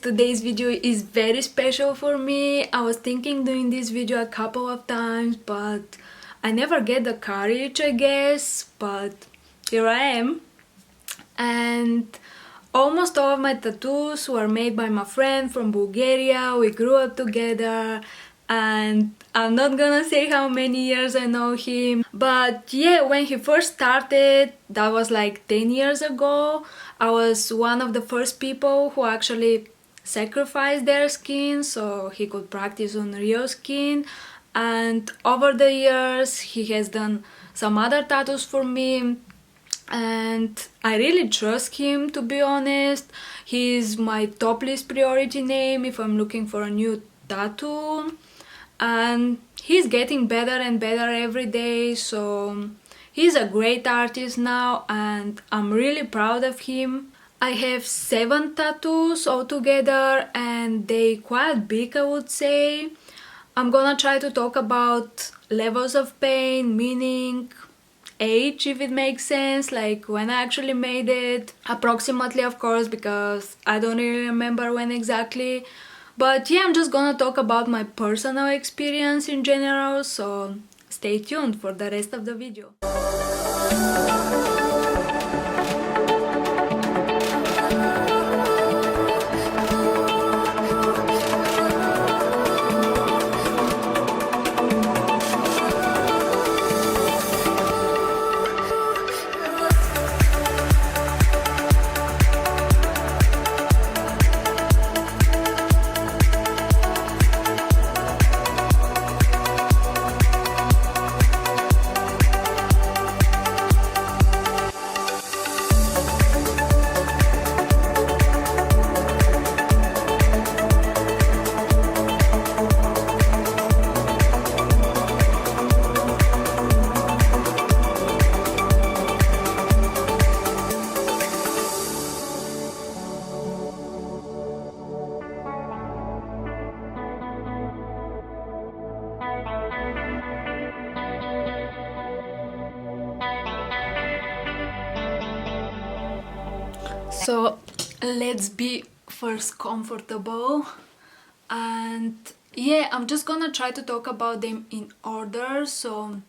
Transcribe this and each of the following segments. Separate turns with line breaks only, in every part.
today's video is very special for me. I was thinking doing this video a couple of times, but I never get the courage, I guess, but here I am. And almost all of my tattoos were made by my friend from Bulgaria. We grew up together, and I'm not gonna say how many years I know him, but yeah, when he first started, that was like 10 years ago, I was one of the first people who actually sacrificed their skin so he could practice on real skin. And over the years he has done some other tattoos for me, and I really trust him, to be honest. He's my top list priority name if I'm looking for a new tattoo, and he's getting better and better every day, so he's a great artist now and I'm really proud of him. I have 7 tattoos altogether and they quite big, I would say. I'm gonna try to talk about levels of pain, meaning, age, if it makes sense, like when I actually made it, approximately of course, because I don't really remember when exactly. But yeah, I'm just gonna talk about my personal experience in general, so stay tuned for the rest of the video. So let's be first comfortable, and yeah, I'm just gonna try to talk about them in order. So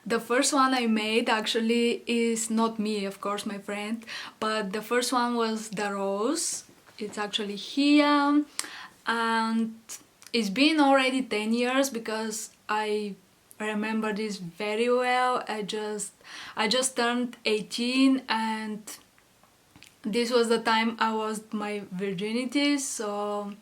the first one I made actually is not me, of course, my friend, but the first one was the rose. It's actually here, and it's been already 10 years because I remember this very well. I just turned 18 and this was the time I lost my virginity, so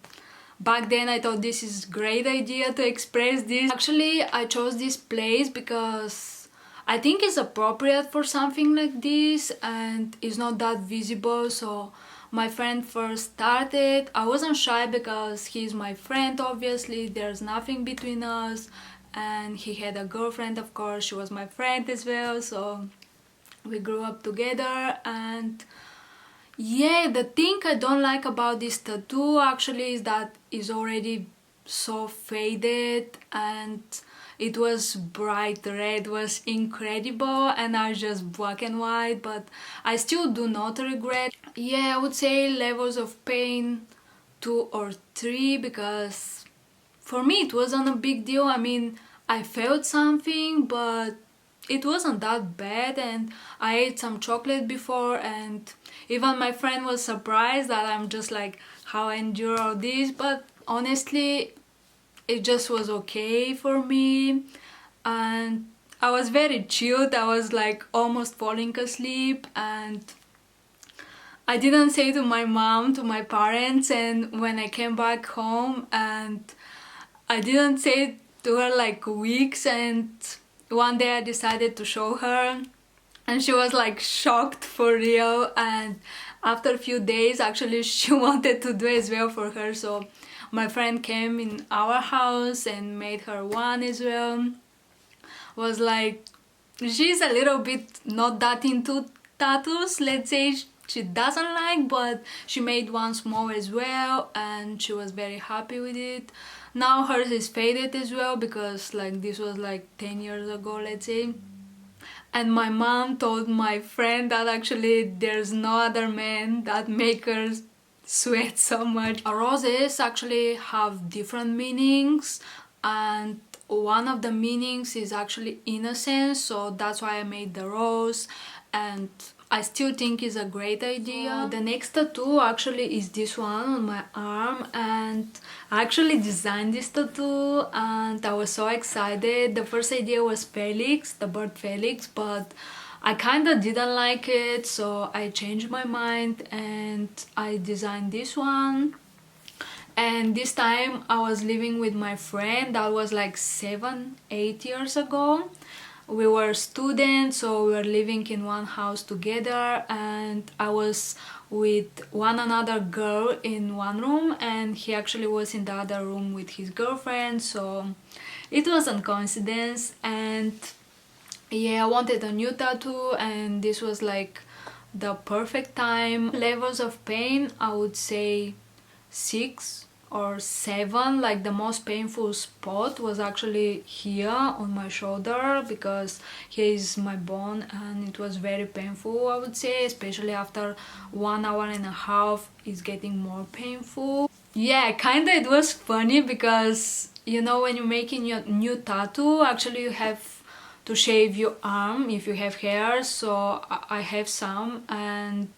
back then I thought this is a great idea to express this. Actually, I chose this place because I think it's appropriate for something like this and it's not that visible. So my friend first started. I wasn't shy because he's my friend, obviously, there's nothing between us, and he had a girlfriend, of course, she was my friend as well, so we grew up together. And yeah, the thing I don't like about this tattoo actually is that it's already so faded, and it was bright red, was incredible, and now it's just black and white, but I still do not regret. Yeah, I would say levels of pain 2 or 3, because for me it wasn't a big deal. I mean, I felt something, but it wasn't that bad, and I ate some chocolate before, and even my friend was surprised that I'm just like, how I endure all this, but honestly it just was okay for me, and I was very chilled. I was like almost falling asleep, and I didn't say to my mom, to my parents, and when I came back home, and I didn't say to her like weeks, and one day I decided to show her and she was like shocked for real, and after a few days actually she wanted to do as well for her, so my friend came in our house and made her one as well. Was like, she's a little bit not that into tattoos, let's say, she doesn't like, but she made one small as well and she was very happy with it. Now hers is faded as well because like this was like 10 years ago, let's say. And my mom told my friend that actually there's no other man that makes her sweat so much. Roses actually have different meanings, and one of the meanings is actually innocence, so that's why I made the rose, and I still think it's a great idea. The next tattoo actually is this one on my arm, and I actually designed this tattoo and I was so excited. The first idea was Felix, the bird Felix, but I kinda didn't like it, so I changed my mind and I designed this one. And this time I was living with my friend. That was like 7-8 years ago. We were students, so we were living in one house together, and I was with one another girl in one room, and he actually was in the other room with his girlfriend, so it wasn't coincidence. And yeah, I wanted a new tattoo, and this was like the perfect time. Levels of pain, I would say 6 or 7. Like the most painful spot was actually here on my shoulder, because here is my bone and it was very painful, I would say, especially after 1.5 hours it's getting more painful. Yeah, kinda it was funny because, you know, when you're making your new tattoo, actually you have to shave your arm if you have hair, so I have some, and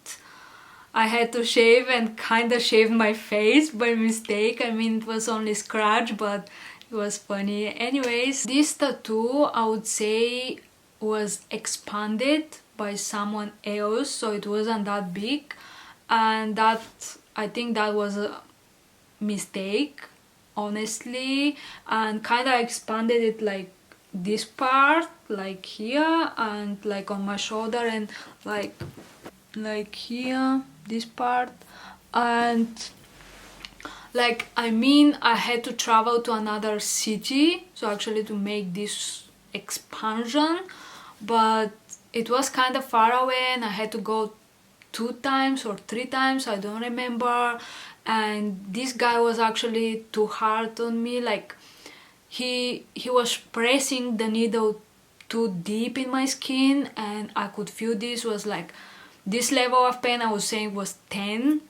I had to shave and kinda shaved my face by mistake. I mean, it was only scratch, but it was funny. Anyways, this tattoo, I would say, was expanded by someone else, so it wasn't that big, and that, I think that was a mistake, honestly, and kinda expanded it like this part, like here, and like on my shoulder, and like here, this part. And like, I mean, I had to travel to another city, so actually to make this expansion, but it was kind of far away and I had to go 2 times or 3 times, I don't remember. And this guy was actually too hard on me, like he was pressing the needle too deep in my skin, and I could feel this was like, this level of pain I was saying was 10.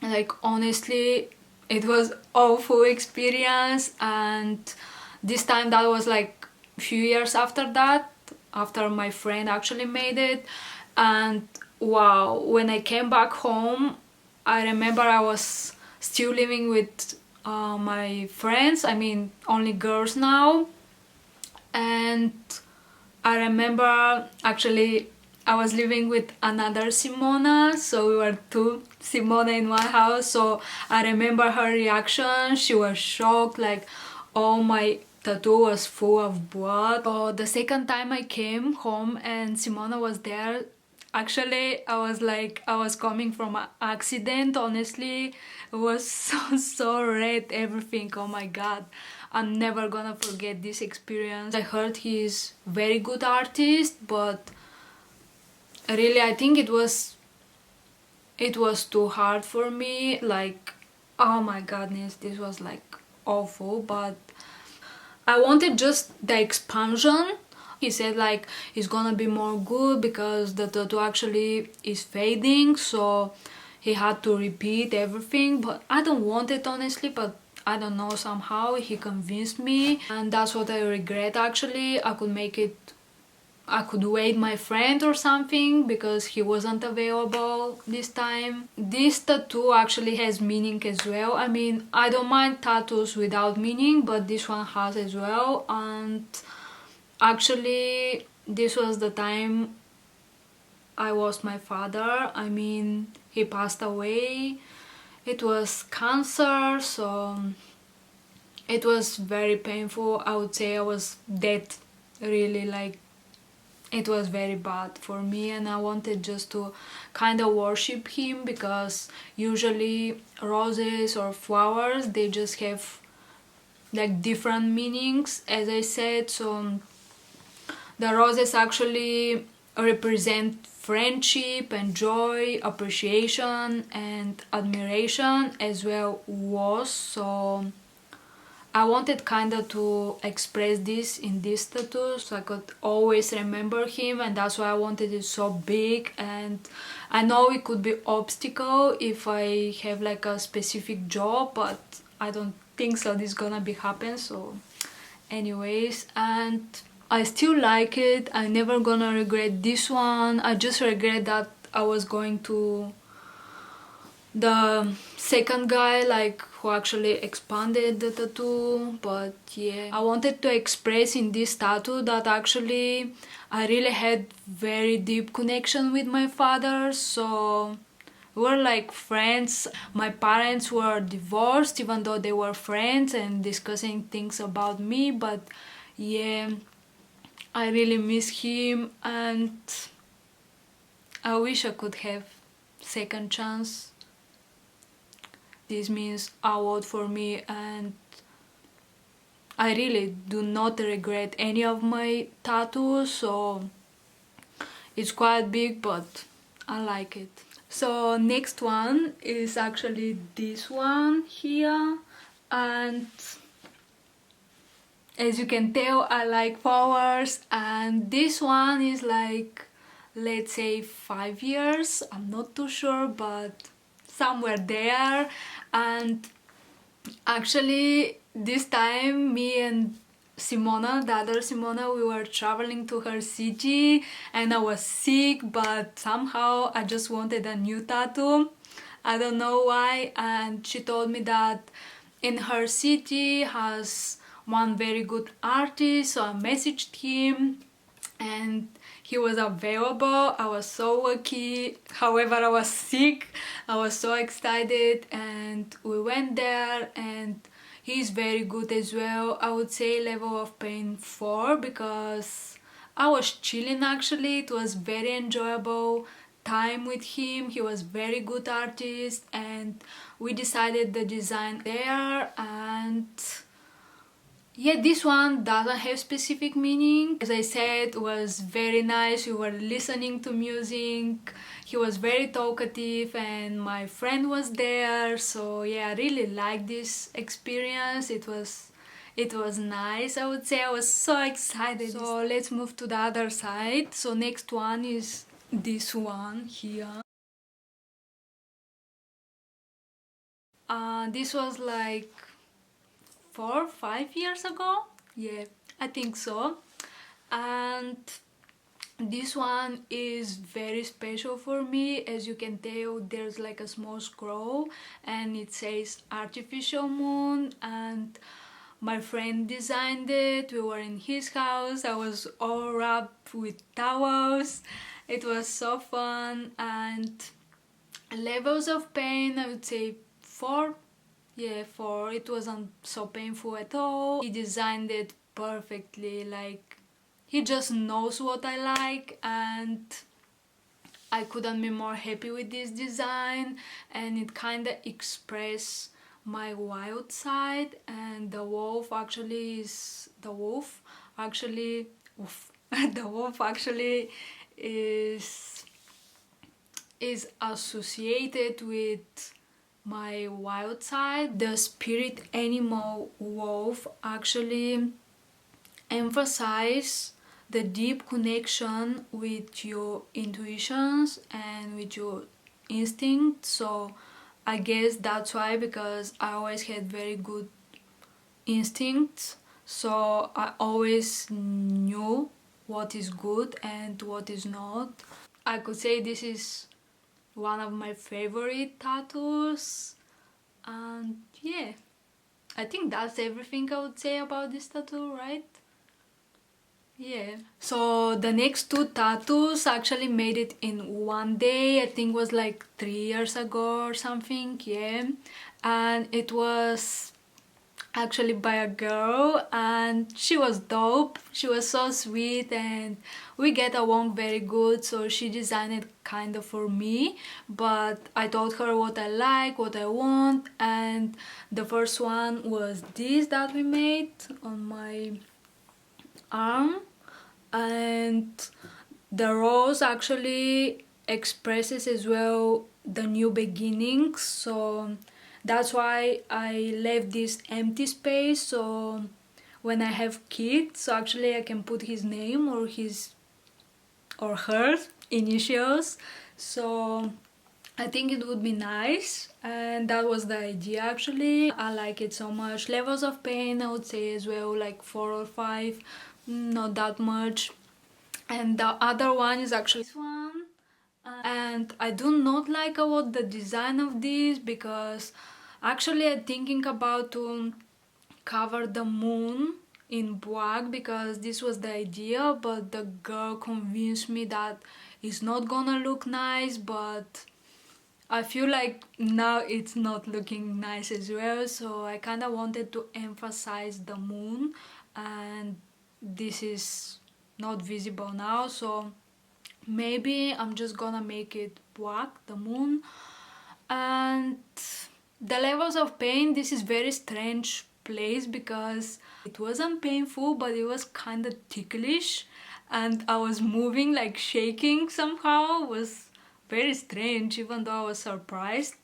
Like, honestly, it was awful experience. And this time, that was like a few years after that, after my friend actually made it. And wow, when I came back home, I remember I was still living with my friends, I mean only girls now. And I remember actually I was living with another Simona, so we were 2 Simona in one house. So I remember her reaction. She was shocked, like, oh, my tattoo was full of blood. So the second time I came home and Simona was there, actually I was like, I was coming from an accident, honestly. It was so red, everything. Oh my god, I'm never gonna forget this experience. I heard he's very good artist, but really I think it was too hard for me. Like, oh my goodness, this was like awful. But I wanted just the expansion. He said like it's gonna be more good because the tattoo actually is fading, so he had to repeat everything. But I don't want it, honestly, but I don't know, somehow he convinced me, and that's what I regret. Actually, I could wait my friend or something because he wasn't available this time. This tattoo actually has meaning as well. I mean, I don't mind tattoos without meaning, but this one has as well. And actually, this was the time I lost my father. I mean, he passed away. It was cancer, so it was very painful. I would say I was dead, really, like, it was very bad for me, and I wanted just to kind of worship him, because usually roses or flowers, they just have like different meanings, as I said. So the roses actually represent friendship and joy, appreciation and admiration as well was. So I wanted kinda to express this in this tattoo so I could always remember him, and that's why I wanted it so big. And I know it could be obstacle if I have like a specific job, but I don't think so this is gonna be happen. So anyways, and I still like it. I never gonna regret this one. I just regret that I was going to the second guy, like, who actually expanded the tattoo. But yeah, I wanted to express in this tattoo that actually I really had very deep connection with my father. So we were like friends. My parents were divorced even though they were friends and discussing things about me. But yeah, I really miss him, and I wish I could have second chance. This means a lot for me, and I really do not regret any of my tattoos. So it's quite big, but I like it. So next one is actually this one here, and as you can tell, I like flowers, and this one is like, let's say 5 years. I'm not too sure, but somewhere there. And actually this time me and Simona, the other Simona, we were traveling to her city and I was sick, but somehow I just wanted a new tattoo. I don't know why, and she told me that in her city has one very good artist, so I messaged him and he was available. I was so lucky. However, I was sick. I was so excited and we went there, and he's very good as well. I would say level of pain 4 because I was chilling actually. It was very enjoyable time with him. He was very good artist and we decided the design there. And yeah, this one doesn't have specific meaning. As I said, it was very nice. We were listening to music. He was very talkative and my friend was there. So yeah, I really liked this experience. It was nice, I would say. I was so excited. So let's move to the other side. So next one is this one here. This was like 4 or 5 years ago. Yeah, I think so. And this one is very special for me. As you can tell, there's like a small scroll and it says artificial moon, and my friend designed it. We were in his house. I was all wrapped with towels. It was so fun. And levels of pain, I would say 4. Yeah, 4. It wasn't so painful at all. He designed it perfectly, like he just knows what I like, and I couldn't be more happy with this design. And it kind of express my wild side, and the wolf actually is the wolf actually the wolf actually is associated with my wild side. The spirit animal wolf actually emphasize the deep connection with your intuitions and with your instinct. So I guess that's why, because I always had very good instincts, so I always knew what is good and what is not. I could say this is one of my favorite tattoos. And yeah, I think that's everything I would say about this tattoo, right? Yeah. So the next 2 tattoos actually made it in one day. I think it was like 3 years ago or something. Yeah. And it was actually by a girl, and she was dope. She was so sweet and we get along very good. So she designed it kind of for me, but I told her what I like, what I want. And the first one was this that we made on my arm, and the rose actually expresses as well the new beginnings. So That's why I left this empty space, so when I have kids, so actually I can put his name or his or her initials. So I think it would be nice, and that was the idea actually. I like it so much. Levels of pain, I would say as well, like 4 or 5, not that much. And the other one is actually this one. And I do not like about the design of this, because actually I'm thinking about to cover the moon in black, because this was the idea, but the girl convinced me that it's not gonna look nice. But I feel like now it's not looking nice as well, so I kind of wanted to emphasize the moon, and this is not visible now, so maybe I'm just gonna make it black, the moon. And the levels of pain, this is very strange place, because it wasn't painful, but it was kind of ticklish, and I was moving, like shaking somehow. It was very strange, even though I was surprised.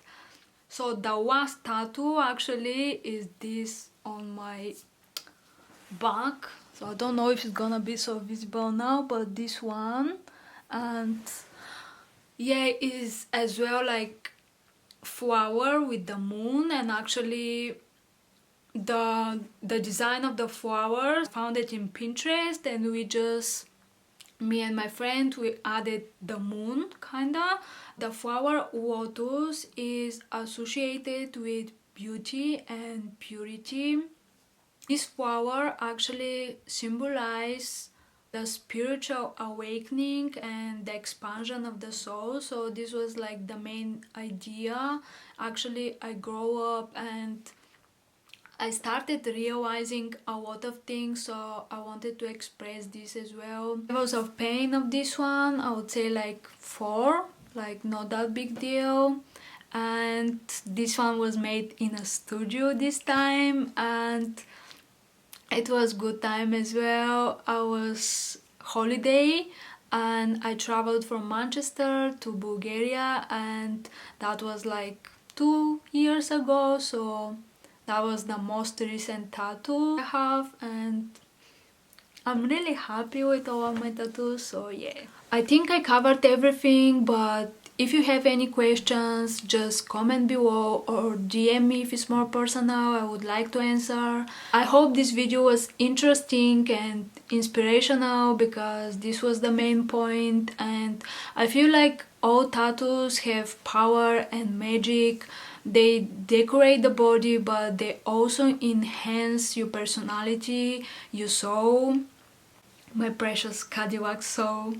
So the last tattoo actually is this on my back, so I don't know if it's gonna be so visible now, but this one. And yeah, it is as well like flower with the moon, and actually the design of the flowers, found it in Pinterest, and me and my friend, we added the moon kinda. The flower lotus is associated with beauty and purity. This flower actually symbolizes the spiritual awakening and the expansion of the soul, so this was like the main idea. Actually, I grew up and I started realizing a lot of things, so I wanted to express this as well. Levels of pain of this one, I would say like 4, like not that big deal. And this one was made in a studio this time, and it was good time as well. I was holiday and I traveled from Manchester to Bulgaria, and that was like 2 years ago, so that was the most recent tattoo I have, and I'm really happy with all of my tattoos, so yeah. I think I covered everything, but if you have any questions, just comment below or DM me if it's more personal. I would like to answer. I hope this video was interesting and inspirational, because this was the main point, and I feel like all tattoos have power and magic. They decorate the body, but they also enhance your personality, your soul. My precious Cadillac soul.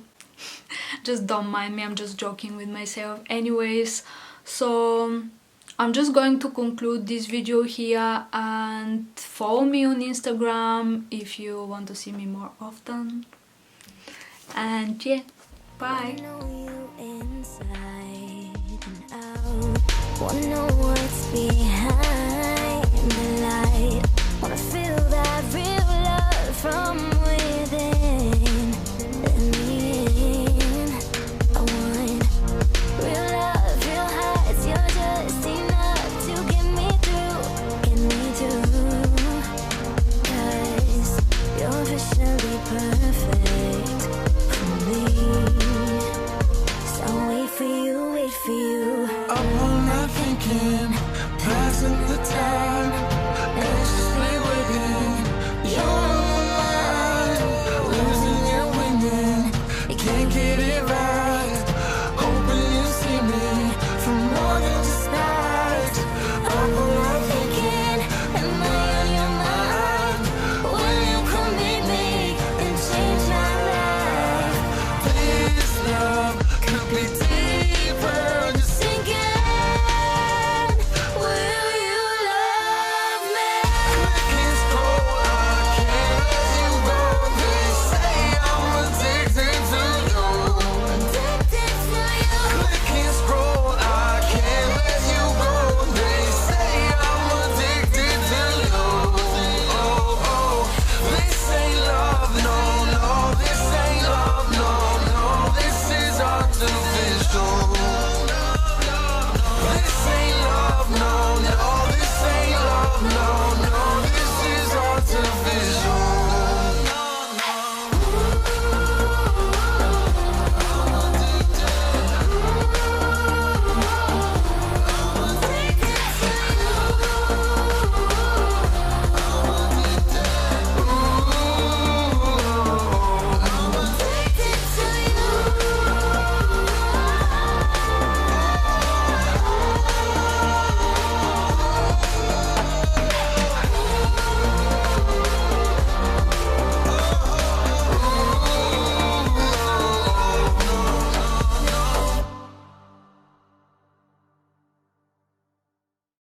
Just don't mind me, I'm just joking with myself. Anyways, so I'm just going to conclude this video here, and follow me on Instagram if you want to see me more often. And yeah, bye. Wanna know what's behind the light.